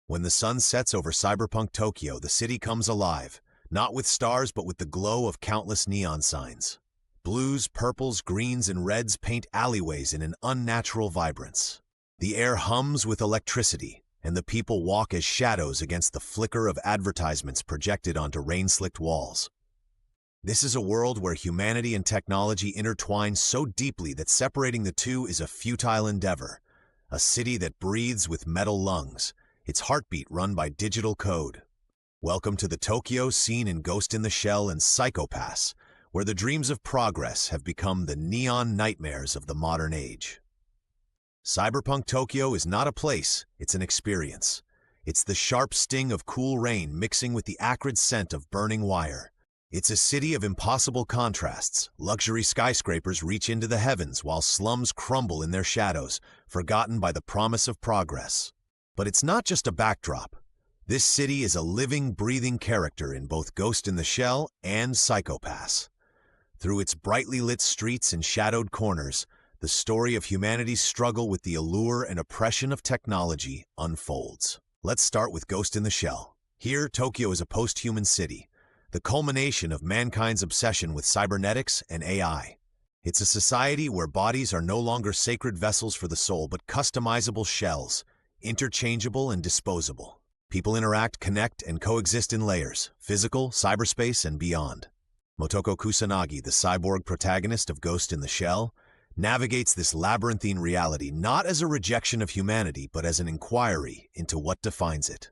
When the sun sets over Cyberpunk Tokyo, the city comes alive, not with stars but with the glow of countless neon signs. Blues, purples, greens, and reds paint alleyways in an unnatural vibrance. The air hums with electricity, and the people walk as shadows against the flicker of advertisements projected onto rain-slicked walls. This is a world where humanity and technology intertwine so deeply that separating the two is a futile endeavor. A city that breathes with metal lungs, its heartbeat run by digital code. Welcome to the Tokyo seen in Ghost in the Shell and Psycho-Pass, where the dreams of progress have become the neon nightmares of the modern age. Cyberpunk Tokyo is not a place, it's an experience. It's the sharp sting of cool rain mixing with the acrid scent of burning wire. It's a city of impossible contrasts. Luxury skyscrapers reach into the heavens while slums crumble in their shadows, forgotten by the promise of progress. But it's not just a backdrop. This city is a living, breathing character in both Ghost in the Shell and Psycho-Pass. Through its brightly lit streets and shadowed corners, the story of humanity's struggle with the allure and oppression of technology unfolds. Let's start with Ghost in the Shell. Here, Tokyo is a post-human city, the culmination of mankind's obsession with cybernetics and AI. It's a society where bodies are no longer sacred vessels for the soul, but customizable shells, interchangeable and disposable. People interact, connect, and coexist in layers, physical, cyberspace, and beyond. Motoko Kusanagi, the cyborg protagonist of Ghost in the Shell, navigates this labyrinthine reality not as a rejection of humanity, but as an inquiry into what defines it.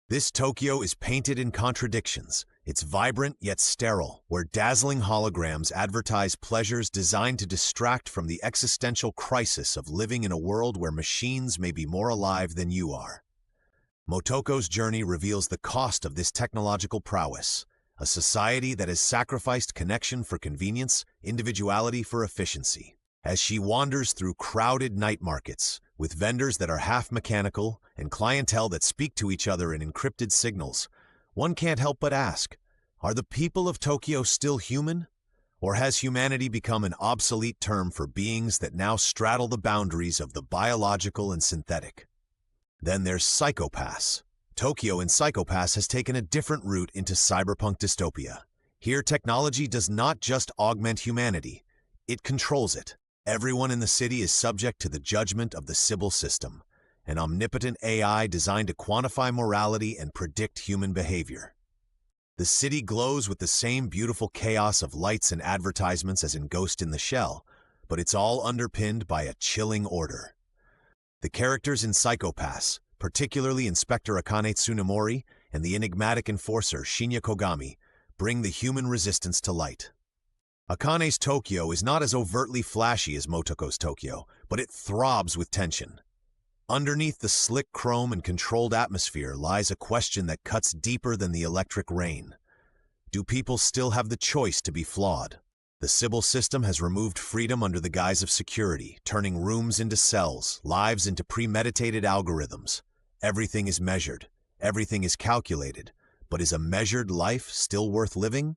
This Tokyo is painted in contradictions. It's vibrant yet sterile, where dazzling holograms advertise pleasures designed to distract from the existential crisis of living in a world where machines may be more alive than you are. Motoko's journey reveals the cost of this technological prowess, a society that has sacrificed connection for convenience, individuality for efficiency. As she wanders through crowded night markets, with vendors that are half mechanical and clientele that speak to each other in encrypted signals, one can't help but ask, are the people of Tokyo still human? Or has humanity become an obsolete term for beings that now straddle the boundaries of the biological and synthetic? Then there's Psycho-Pass. Tokyo in Psycho-Pass has taken a different route into cyberpunk dystopia. Here, technology does not just augment humanity, it controls it. Everyone in the city is subject to the judgment of the Sibyl system, an omnipotent AI designed to quantify morality and predict human behavior. The city glows with the same beautiful chaos of lights and advertisements as in Ghost in the Shell, but it's all underpinned by a chilling order. The characters in Psycho-Pass, particularly Inspector Akane Tsunemori and the enigmatic enforcer Shinya Kogami, bring the human resistance to light. Akane's Tokyo is not as overtly flashy as Motoko's Tokyo, but it throbs with tension. Underneath the slick chrome and controlled atmosphere lies a question that cuts deeper than the electric rain. Do people still have the choice to be flawed? The Sibyl system has removed freedom under the guise of security, turning rooms into cells, lives into premeditated algorithms. Everything is measured, everything is calculated, but is a measured life still worth living?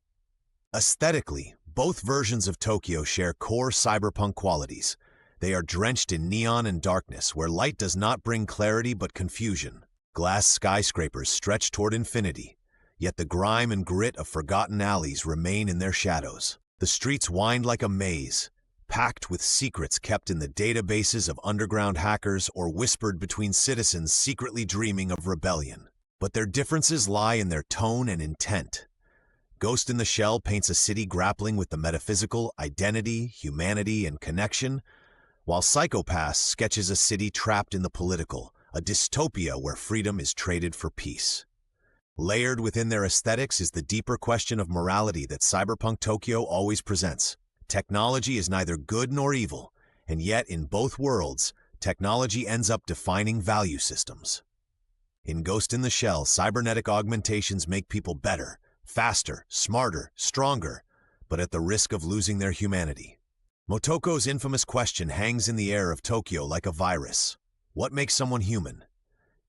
Aesthetically, both versions of Tokyo share core cyberpunk qualities. They are drenched in neon and darkness, where light does not bring clarity but confusion. Glass skyscrapers stretch toward infinity, yet the grime and grit of forgotten alleys remain in their shadows. The streets wind like a maze, packed with secrets kept in the databases of underground hackers or whispered between citizens secretly dreaming of rebellion. But their differences lie in their tone and intent. Ghost in the Shell paints a city grappling with the metaphysical, identity, humanity, and connection, while Psycho-Pass sketches a city trapped in the political, a dystopia where freedom is traded for peace. Layered within their aesthetics is the deeper question of morality that Cyberpunk Tokyo always presents. Technology is neither good nor evil, and yet in both worlds, technology ends up defining value systems. In Ghost in the Shell, cybernetic augmentations make people better, faster, smarter, stronger, but at the risk of losing their humanity. Motoko's infamous question hangs in the air of Tokyo like a virus. What makes someone human?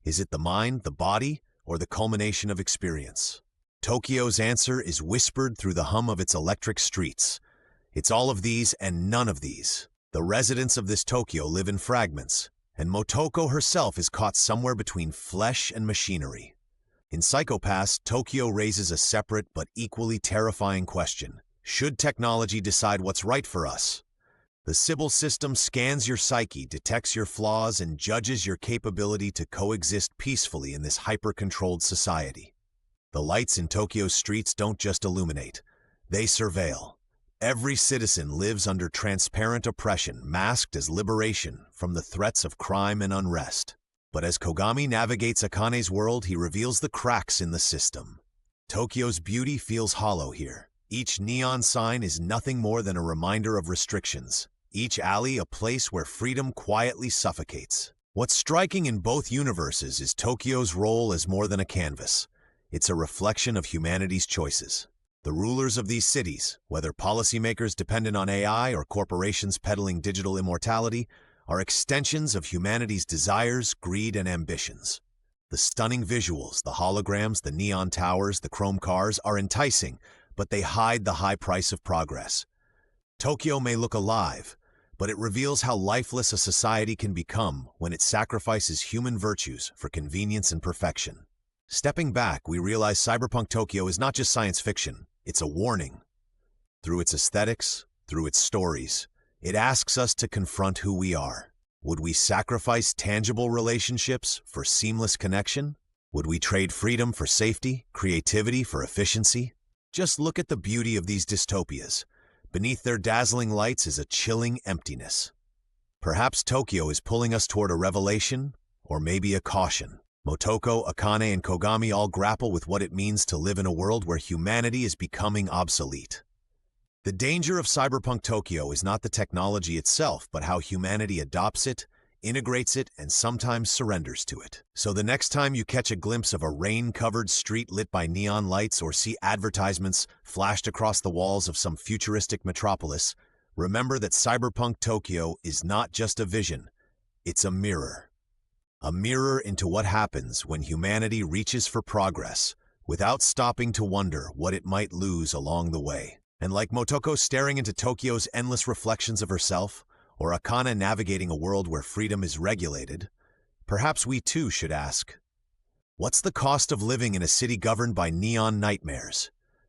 Is it the mind, the body, or the culmination of experience? Tokyo's answer is whispered through the hum of its electric streets. It's all of these and none of these. The residents of this Tokyo live in fragments, and Motoko herself is caught somewhere between flesh and machinery. In Psychopaths, Tokyo raises a separate but equally terrifying question. Should technology decide what's right for us? The Sybil system scans your psyche, detects your flaws, and judges your capability to coexist peacefully in this hyper-controlled society. The lights in Tokyo's streets don't just illuminate, they surveil. Every citizen lives under transparent oppression, masked as liberation from the threats of crime and unrest. But as Kogami navigates Akane's world, he reveals the cracks in the system. Tokyo's beauty feels hollow here. Each neon sign is nothing more than a reminder of restrictions. Each alley a place where freedom quietly suffocates. What's striking in both universes is Tokyo's role as more than a canvas. It's a reflection of humanity's choices. The rulers of these cities, whether policymakers dependent on AI or corporations peddling digital immortality, are extensions of humanity's desires, greed, and ambitions. The stunning visuals, the holograms, the neon towers, the chrome cars are enticing, but they hide the high price of progress. Tokyo may look alive, but it reveals how lifeless a society can become when it sacrifices human virtues for convenience and perfection. Stepping back, we realize Cyberpunk Tokyo is not just science fiction, it's a warning. Through its aesthetics, through its stories, it asks us to confront who we are. Would we sacrifice tangible relationships for seamless connection? Would we trade freedom for safety, creativity for efficiency? Just look at the beauty of these dystopias. Beneath their dazzling lights is a chilling emptiness. Perhaps Tokyo is pulling us toward a revelation, or maybe a caution. Motoko, Akane, and Kogami all grapple with what it means to live in a world where humanity is becoming obsolete. The danger of Cyberpunk Tokyo is not the technology itself, but how humanity adopts it, integrates it, and sometimes surrenders to it. So the next time you catch a glimpse of a rain-covered street lit by neon lights or see advertisements flashed across the walls of some futuristic metropolis, remember that Cyberpunk Tokyo is not just a vision, it's a mirror. A mirror into what happens when humanity reaches for progress without stopping to wonder what it might lose along the way. And like Motoko staring into Tokyo's endless reflections of herself, or Akane navigating a world where freedom is regulated, perhaps we too should ask, what's the cost of living in a city governed by neon nightmares?